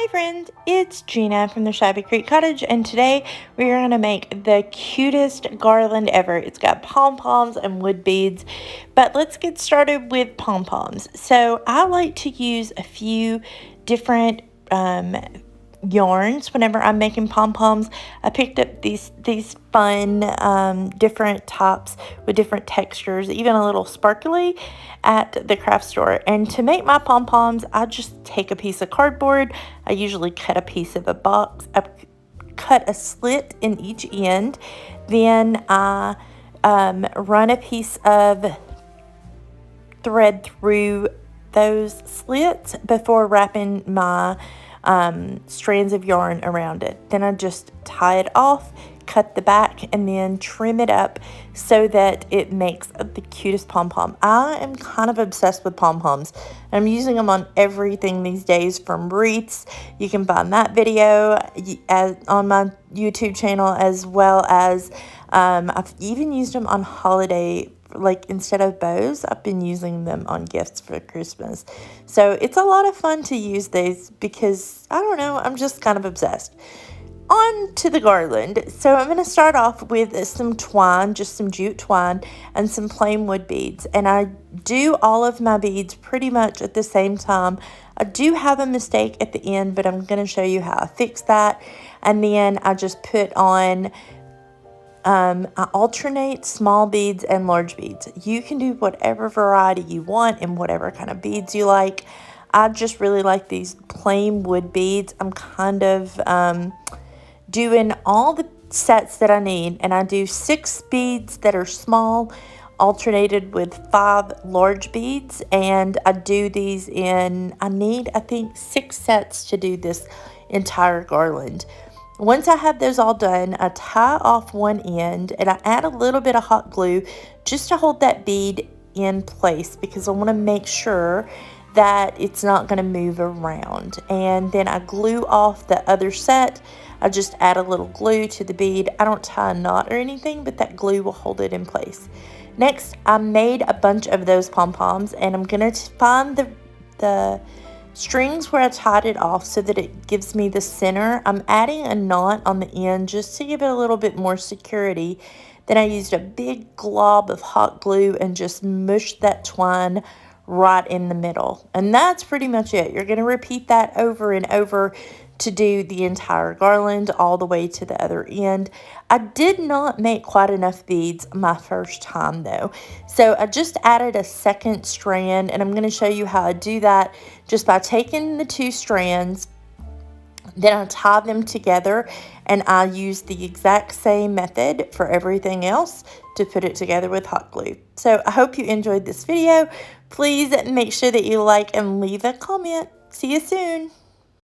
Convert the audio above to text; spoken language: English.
Hi friends, it's Gina from the Shabby Creek Cottage, and today we are going to make the cutest garland ever. It's got pom-poms and wood beads, but let's get started with pom-poms. So I like to use a few different yarns whenever I'm making pom-poms. I picked up these fun different tops with different textures, even a little sparkly, at the craft store. And to make my pom-poms, I just take a piece of cardboard. I usually cut a piece of a box. I cut a slit in each end. Then I run a piece of thread through those slits before wrapping my strands of yarn around it. Then I just tie it off, cut the back, and then trim it up so that it makes the cutest pom-pom. I am kind of obsessed with pom-poms. I'm using them on everything these days, from wreaths. You can find that video on my YouTube channel, as well as I've even used them on holiday. Like, instead of bows, I've been using them on gifts for Christmas. So it's a lot of fun to use these because, I don't know, I'm just kind of obsessed. On to the garland. So I'm going to start off with some twine, just some jute twine, and some plain wood beads. And I do all of my beads pretty much at the same time. I do have a mistake at the end, but I'm going to show you how I fix that. And then I just put on I alternate small beads and large beads. You can do whatever variety you want and whatever kind of beads you like. I just really like these plain wood beads. I'm kind of doing all the sets that I need, and I do 6 beads that are small, alternated with 5 large beads, and I do these in, I need, I think, 6 sets to do this entire garland. Once I have those all done, I tie off one end and I add a little bit of hot glue just to hold that bead in place, because I want to make sure that it's not going to move around. And then I glue off the other set. I just add a little glue to the bead. I don't tie a knot or anything, but that glue will hold it in place. Next, I made a bunch of those pom-poms, and I'm going to find the strings where I tied it off so that it gives me the center. I'm adding a knot on the end just to give it a little bit more security. Then I used a big glob of hot glue and just mushed that twine right in the middle. And that's pretty much it. You're going to repeat that over and over to do the entire garland all the way to the other end. I did not make quite enough beads my first time though, so I just added a second strand, and I'm going to show you how I do that just by taking the 2 strands. Then I tie them together, and I use the exact same method for everything else to put it together with hot glue. So I hope you enjoyed this video. Please make sure that you like and leave a comment. See you soon.